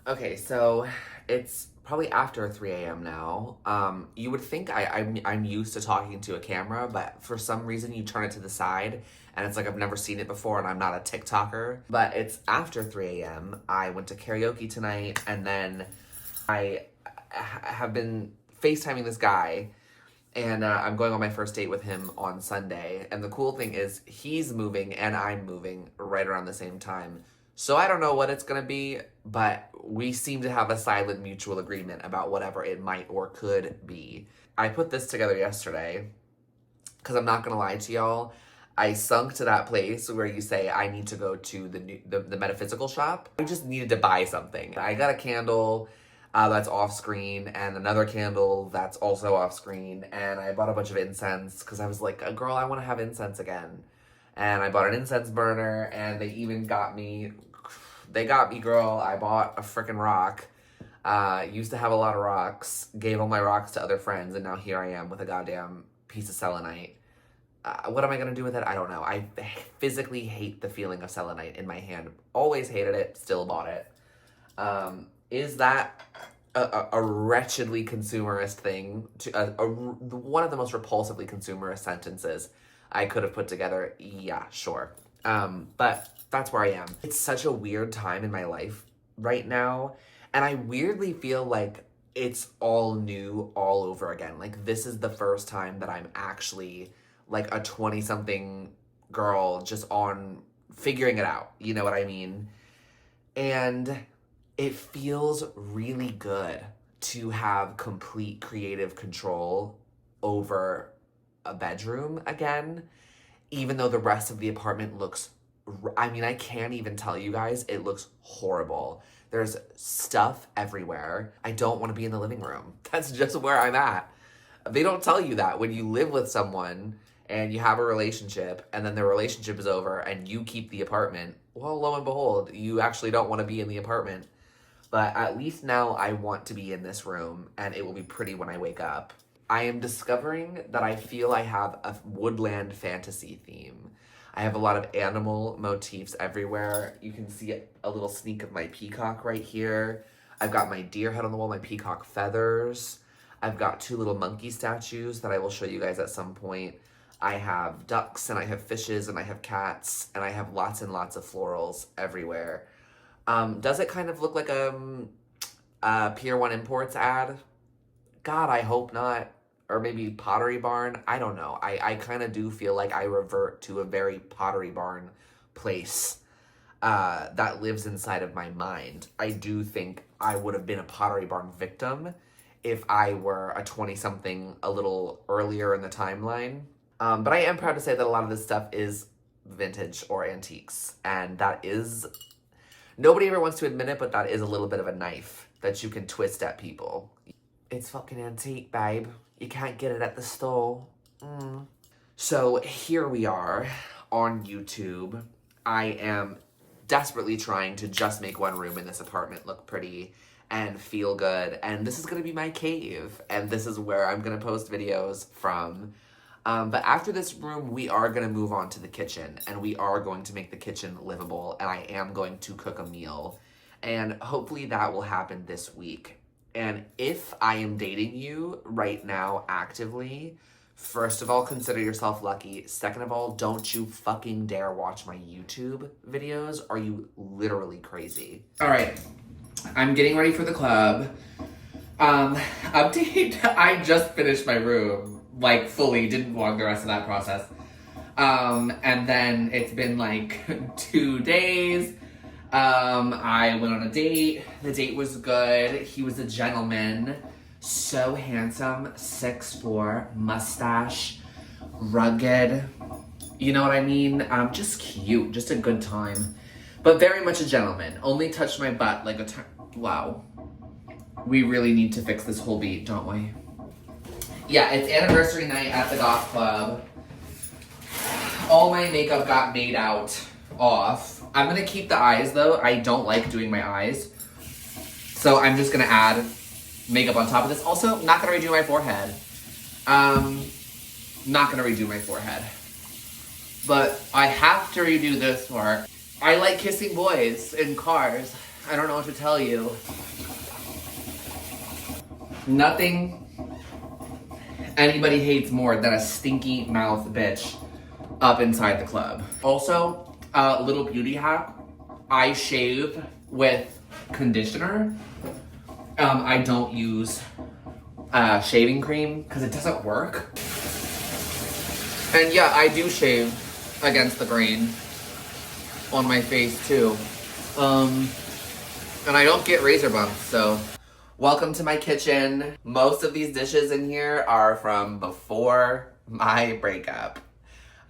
Okay, so it's probably after 3 a.m. now. You would think I'm used to talking to a camera, but for some reason you turn it to the side and it's like I've never seen it before and I'm not a TikToker. But it's after 3 a.m. I went to karaoke tonight and then I have been FaceTiming this guy and I'm going on my first date with him on Sunday. And the cool thing is, he's moving and I'm moving right around the same time. So I don't know what it's gonna be, but we seem to have a silent mutual agreement about whatever it might or could be. I put this together yesterday because I'm not gonna lie to y'all. I sunk to that place where you say I need to go to the metaphysical shop. I just needed to buy something. I got a candle that's off screen and another candle that's also off screen, and I bought a bunch of incense because I was like, girl, I want to have incense again. And I bought an incense burner, and they got me, girl. I bought a freaking rock. Used to have a lot of rocks, gave all my rocks to other friends, and now here I am with a goddamn piece of selenite. What am I gonna do with it? I don't know. I physically hate the feeling of selenite in my hand. Always hated it, still bought it. Is that a wretchedly consumerist thing? One of the most repulsively consumerist sentences I could have put together? Yeah, sure. But that's where I am. It's such a weird time in my life right now, and I weirdly feel like it's all new all over again. Like, this is the first time that I'm actually like a 20-something girl just on figuring it out. You know what I mean? And it feels really good to have complete creative control over a bedroom again, even though the rest of the apartment looks, I mean, I can't even tell you guys, it looks horrible. There's stuff everywhere. I don't want to be in the living room. That's just where I'm at. They don't tell you that when you live with someone and you have a relationship and then the relationship is over and you keep the apartment. Well, lo and behold, you actually don't want to be in the apartment. But at least now I want to be in this room and it will be pretty when I wake up. I am discovering that I feel I have a woodland fantasy theme. I have a lot of animal motifs everywhere. You can see a little sneak of my peacock right here. I've got my deer head on the wall, my peacock feathers. I've got 2 little monkey statues that I will show you guys at some point. I have ducks and I have fishes and I have cats and I have lots and lots of florals everywhere. Does it kind of look like a Pier 1 Imports ad? God, I hope not. Or maybe Pottery Barn. I don't know. I kind of do feel like I revert to a very Pottery Barn place that lives inside of my mind. I do think I would have been a Pottery Barn victim if I were a 20-something a little earlier in the timeline. But I am proud to say that a lot of this stuff is vintage or antiques. And that is, nobody ever wants to admit it, but that is a little bit of a knife that you can twist at people. It's fucking antique, babe. You can't get it at the store. So here we are on YouTube. I am desperately trying to just make one room in this apartment look pretty and feel good. And this is gonna be my cave. And this is where I'm gonna post videos from. But after this room, we are going to move on to the kitchen, and we are going to make the kitchen livable, and I am going to cook a meal, and hopefully that will happen this week. And if I am dating you right now actively, first of all, consider yourself lucky. Second of all, don't you fucking dare watch my YouTube videos. Are you literally crazy? All right, I'm getting ready for the club. Update, I just finished my room. Like, fully, didn't vlog the rest of that process. And then it's been like 2 days. I went on a date. The date was good. He was a gentleman. So handsome, 6'4", mustache, rugged. You know what I mean? Just cute, just a good time. But very much a gentleman. Only touched my butt like a wow. We really need to fix this whole beat, don't we? Yeah, it's anniversary night at the goth club. All my makeup got made off. I'm gonna keep the eyes though. I don't like doing my eyes. So I'm just gonna add makeup on top of this. Also, not gonna redo my forehead. Not gonna redo my forehead. But I have to redo this part. I like kissing boys in cars. I don't know what to tell you. Nothing anybody hates more than a stinky mouth bitch up inside the club. Also, little beauty hack, I shave with conditioner. I don't use shaving cream because it doesn't work. And yeah, I do shave against the grain on my face too. And I don't get razor bumps, so welcome to my kitchen. Most of these dishes in here are from before my breakup.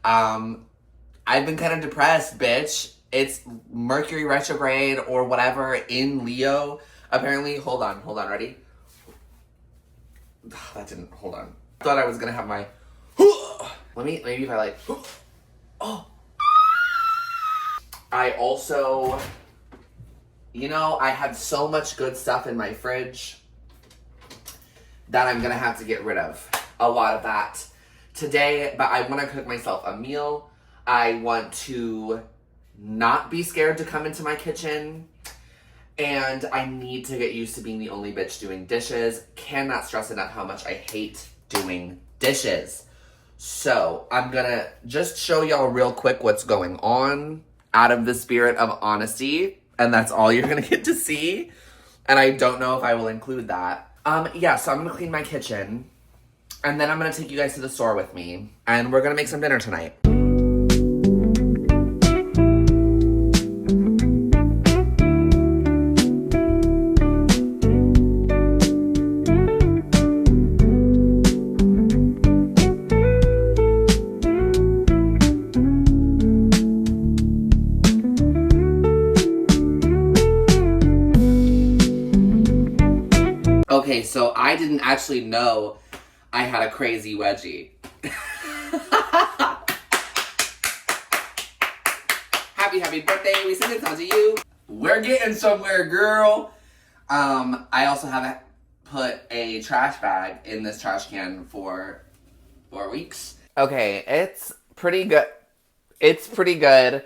I've been kind of depressed, bitch. It's Mercury retrograde or whatever in Leo. Apparently, hold on, ready? That didn't, hold on. Thought I was gonna have my, maybe if I like, oh. I also, you know, I had so much good stuff in my fridge that I'm gonna have to get rid of a lot of that today, but I wanna cook myself a meal. I want to not be scared to come into my kitchen, and I need to get used to being the only bitch doing dishes. Cannot stress enough how much I hate doing dishes. So I'm gonna just show y'all real quick what's going on out of the spirit of honesty, and that's all you're gonna get to see. And I don't know if I will include that. Yeah, so I'm gonna clean my kitchen, and then I'm gonna take you guys to the store with me, and we're gonna make some dinner tonight. Okay, so I didn't actually know I had a crazy wedgie. Happy birthday, we send this out to you. We're getting somewhere, girl. I also haven't put a trash bag in this trash can for 4 weeks. Okay, it's pretty good. It's pretty good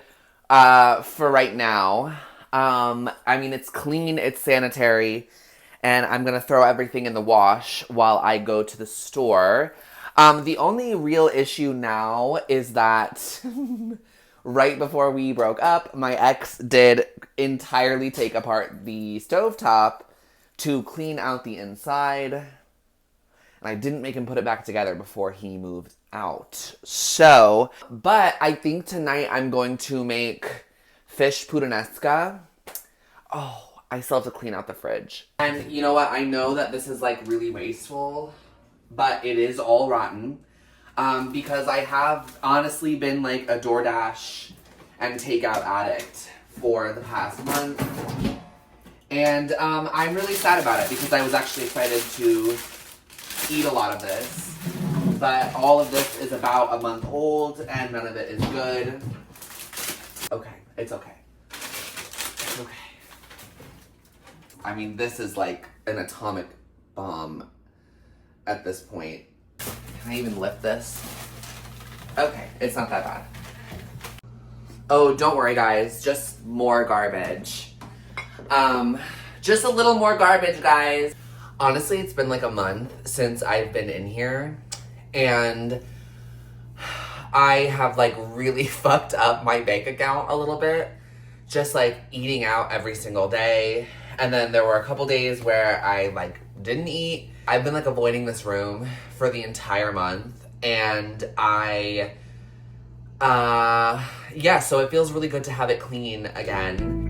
for right now. I mean, it's clean, it's sanitary, and I'm gonna throw everything in the wash while I go to the store. The only real issue now is that right before we broke up, my ex did entirely take apart the stovetop to clean out the inside. And I didn't make him put it back together before he moved out. So, but I think tonight I'm going to make fish puttanesca. Oh, I still have to clean out the fridge. And you know what? I know that this is like really wasteful, but it is all rotten. Because I have honestly been like a DoorDash and takeout addict for the past month. And I'm really sad about it because I was actually excited to eat a lot of this. But all of this is about a month old and none of it is good. Okay, it's okay. It's okay. I mean, this is like an atomic bomb at this point. Can I even lift this? Okay, it's not that bad. Oh, don't worry guys, just more garbage. Just a little more garbage, guys. Honestly, it's been like a month since I've been in here, and I have like really fucked up my bank account a little bit. Just like eating out every single day. And then there were a couple days where I like didn't eat. I've been like avoiding this room for the entire month, and yeah, so it feels really good to have it clean again.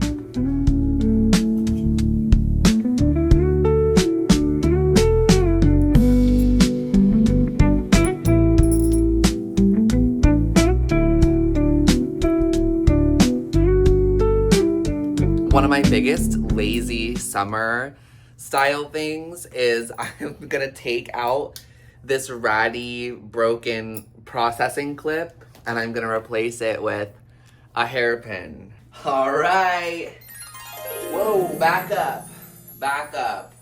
One of my biggest lazy summer style things is I'm gonna take out this ratty broken processing clip and I'm gonna replace it with a hairpin. All right. Whoa, back up.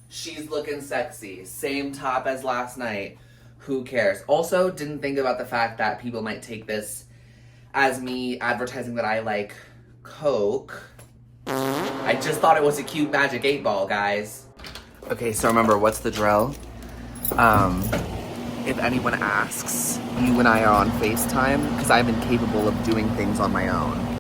She's looking sexy. Same top as last night. Who cares? Also, didn't think about the fact that people might take this as me advertising that I like Coke. I just thought it was a cute magic 8-ball, guys. Okay, so remember, what's the drill? If anyone asks, you and I are on FaceTime because I'm incapable of doing things on my own.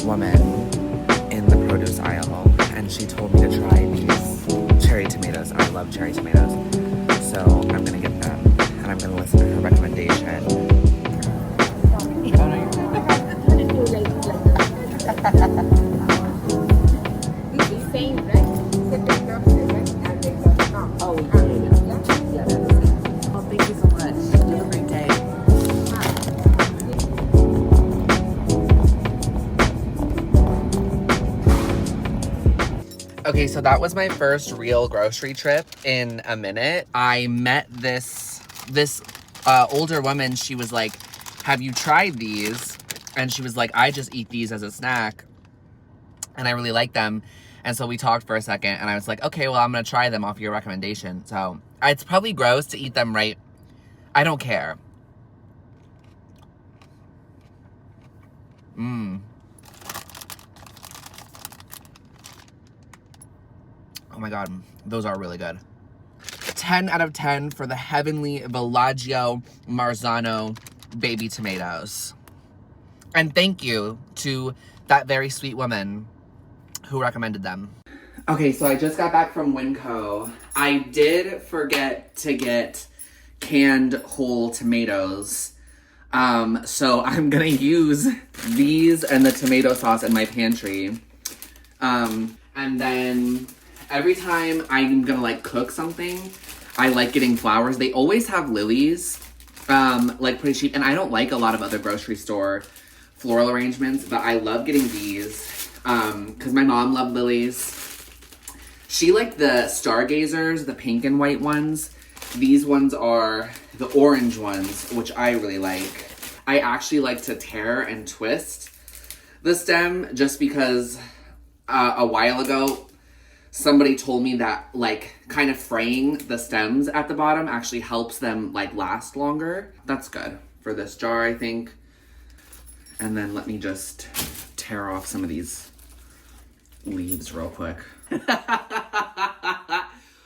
Woman in the produce aisle, and she told me to try these cherry tomatoes. I love cherry tomatoes, so I'm gonna get them, and I'm gonna listen to her recommendation. This is same, right? Oh, yeah. Oh, thank you so much. Have a great day. Okay, so that was my first real grocery trip in a minute. I met this older woman. She was like, have you tried these? And she was like, I just eat these as a snack, and I really like them. And so we talked for a second, and I was like, okay, well, I'm gonna try them off your recommendation. So it's probably gross to eat them right. I don't care. Oh my God, those are really good. 10 out of 10 for the Heavenly Villaggio Marzano baby tomatoes. And thank you to that very sweet woman who recommended them. Okay, so I just got back from Winco. I did forget to get canned whole tomatoes. So I'm gonna use these and the tomato sauce in my pantry. And then every time I'm gonna like cook something, I like getting flowers. They always have lilies, like pretty cheap. And I don't like a lot of other grocery store floral arrangements, but I love getting these, cause my mom loved lilies. She liked the stargazers, the pink and white ones. These ones are the orange ones, which I really like. I actually like to tear and twist the stem just because a while ago, somebody told me that like kind of fraying the stems at the bottom actually helps them like last longer. That's good for this jar, I think. And then let me just tear off some of these leaves real quick.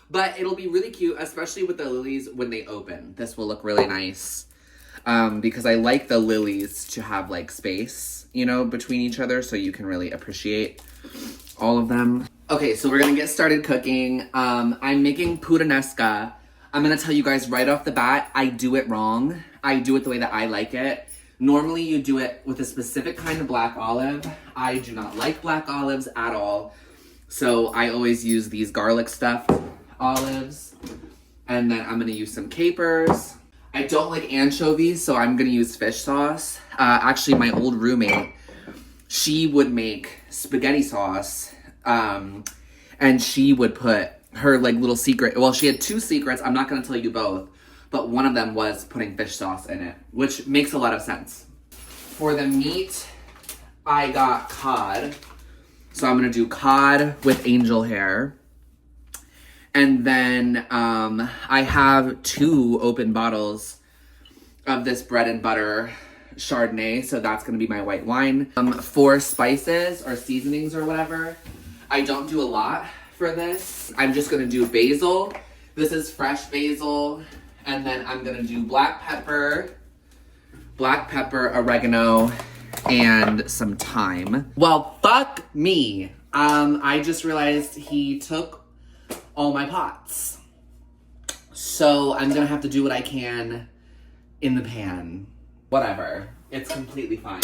But it'll be really cute, especially with the lilies when they open. This will look really nice. Because I like the lilies to have like space, you know, between each other so you can really appreciate all of them. Okay, so we're gonna get started cooking. I'm making Puttanesca. I'm gonna tell you guys right off the bat, I do it wrong. I do it the way that I like it. Normally you do it with a specific kind of black olive. I do not like black olives at all. So I always use these garlic stuffed olives. And then I'm gonna use some capers. I don't like anchovies, so I'm gonna use fish sauce. Actually, my old roommate, she would make spaghetti sauce, and she would put her like little secret, well, she had two secrets, I'm not gonna tell you both, but one of them was putting fish sauce in it, which makes a lot of sense. For the meat, I got cod. So I'm gonna do cod with angel hair. And then I have 2 open bottles of this bread and butter Chardonnay, so that's gonna be my white wine. For spices or seasonings or whatever, I don't do a lot for this. I'm just gonna do basil. This is fresh basil. And then I'm gonna do black pepper, oregano, and some thyme. Well, fuck me. I just realized he took all my pots. So I'm gonna have to do what I can in the pan. Whatever, it's completely fine.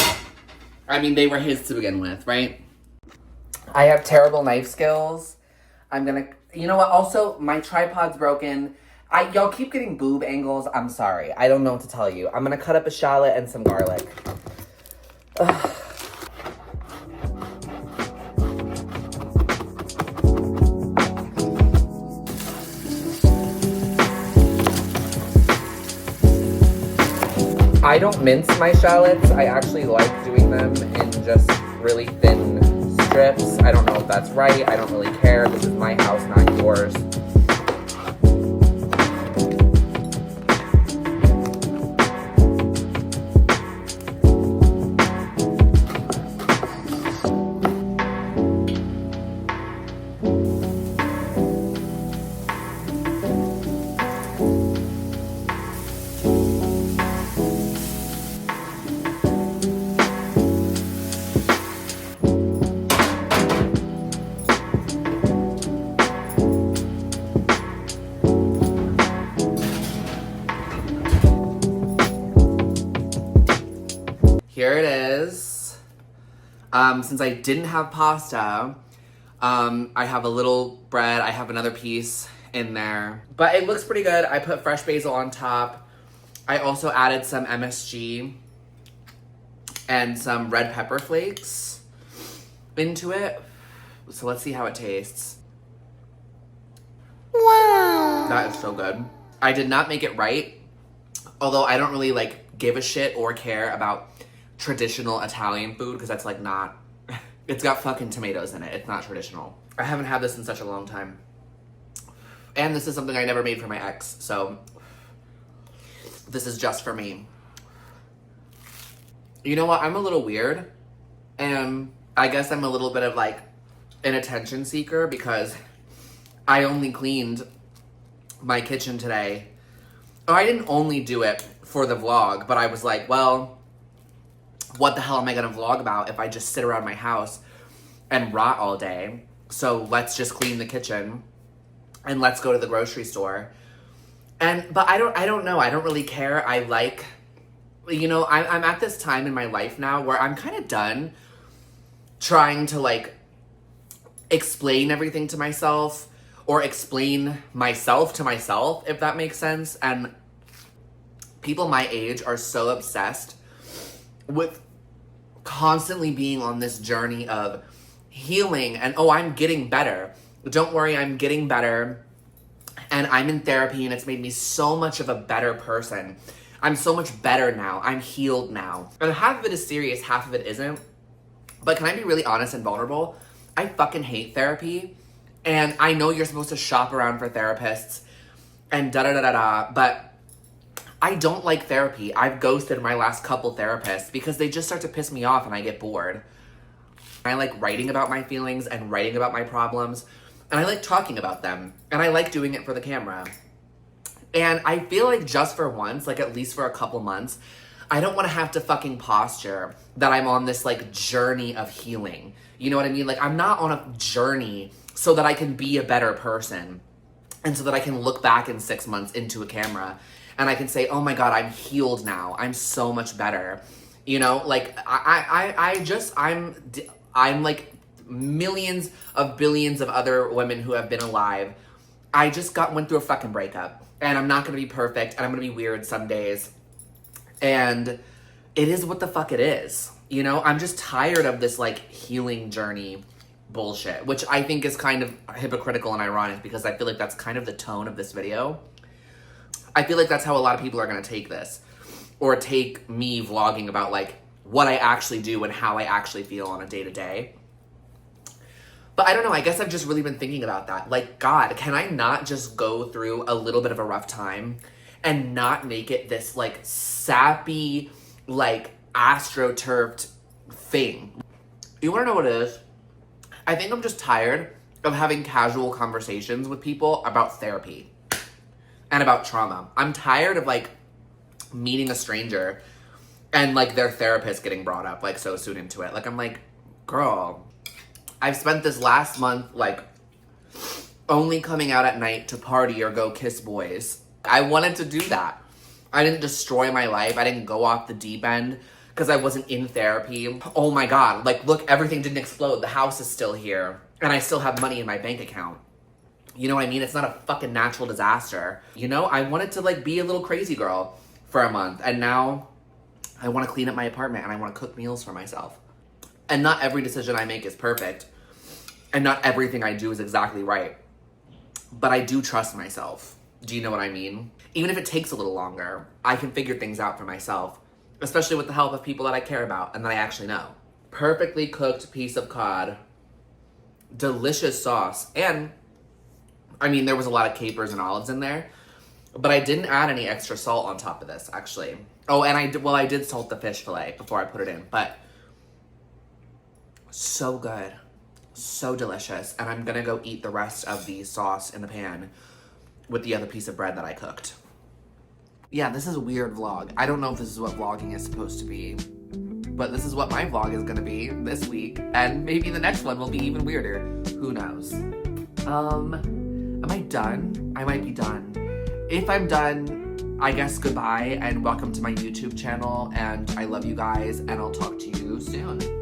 I mean, they were his to begin with, right? I have terrible knife skills. I'm gonna, you know what, also, my tripod's broken. Y'all keep getting boob angles, I'm sorry. I don't know what to tell you. I'm gonna cut up a shallot and some garlic. Ugh. I don't mince my shallots. I actually like doing them in just really thin strips. I don't know if that's right. I don't really care. This is my house, not yours. Here it is. Since I didn't have pasta, I have a little bread. I have another piece in there. But it looks pretty good. I put fresh basil on top. I also added some MSG and some red pepper flakes into it. So let's see how it tastes. Wow. That is so good. I did not make it right. Although I don't really like give a shit or care about traditional Italian food because that's like not, it's got fucking tomatoes in it. It's not traditional. I haven't had this in such a long time. And this is something I never made for my ex, so this is just for me. You know what? I'm a little weird, and I guess I'm a little bit of like an attention seeker because I only cleaned my kitchen today. Oh, I didn't only do it for the vlog, but I was like, well, what the hell am I gonna vlog about if I just sit around my house and rot all day? So let's just clean the kitchen and let's go to the grocery store. But I don't know. I don't really care. I like, you know, I'm at this time in my life now where I'm kind of done trying to like explain everything to myself or explain myself to myself, if that makes sense. And people my age are so obsessed with constantly being on this journey of healing and, oh, I'm getting better. Don't worry, I'm getting better. And I'm in therapy and it's made me so much of a better person. I'm so much better now. I'm healed now. And half of it is serious, half of it isn't. But can I be really honest and vulnerable? I fucking hate therapy. And I know you're supposed to shop around for therapists and da-da-da-da-da, but I don't like therapy. I've ghosted my last couple therapists because they just start to piss me off and I get bored. I like writing about my feelings and writing about my problems, and I like talking about them, and I like doing it for the camera. And I feel like just for once, like at least for a couple months, I don't want to have to fucking posture that I'm on this like journey of healing. You know what I mean? Like I'm not on a journey so that I can be a better person and so that I can look back in 6 months into a camera and I can say, oh my God, I'm healed now. I'm so much better. You know, like I'm like millions of billions of other women who have been alive. I just went through a fucking breakup and I'm not going to be perfect and I'm going to be weird some days. And it is what the fuck it is. You know, I'm just tired of this like healing journey bullshit, which I think is kind of hypocritical and ironic because I feel like that's kind of the tone of this video. I feel like that's how a lot of people are going to take this, or take me vlogging about like what I actually do and how I actually feel on a day-to-day. But I don't know, I guess I've just really been thinking about that. Like, God, can I not just go through a little bit of a rough time and not make it this like sappy, like astroturfed thing? You want to know what it is? I think I'm just tired of having casual conversations with people about therapy and about trauma. I'm tired of like meeting a stranger and like their therapist getting brought up like so soon into it. Like I'm like, girl, I've spent this last month like only coming out at night to party or go kiss boys. I wanted to do that. I didn't destroy my life. I didn't go off the deep end because I wasn't in therapy. Oh my God, like look, everything didn't explode. The house is still here and I still have money in my bank account. You know what I mean? It's not a fucking natural disaster. You know, I wanted to like be a little crazy girl for a month and now I want to clean up my apartment and I want to cook meals for myself. And not every decision I make is perfect and not everything I do is exactly right. But I do trust myself. Do you know what I mean? Even if it takes a little longer, I can figure things out for myself. especially with the help of people that I care about and that I actually know. Perfectly cooked piece of cod. Delicious sauce. And, I mean, there was a lot of capers and olives in there, but I didn't add any extra salt on top of this, actually. Oh, and I did salt the fish fillet before I put it in, but so good. So delicious. And I'm gonna go eat the rest of the sauce in the pan with the other piece of bread that I cooked. Yeah, this is a weird vlog. I don't know if this is what vlogging is supposed to be, but this is what my vlog is gonna be this week, and maybe the next one will be even weirder. Who knows? Am I done? I might be done. If I'm done, I guess goodbye and welcome to my YouTube channel, and I love you guys, and I'll talk to you soon.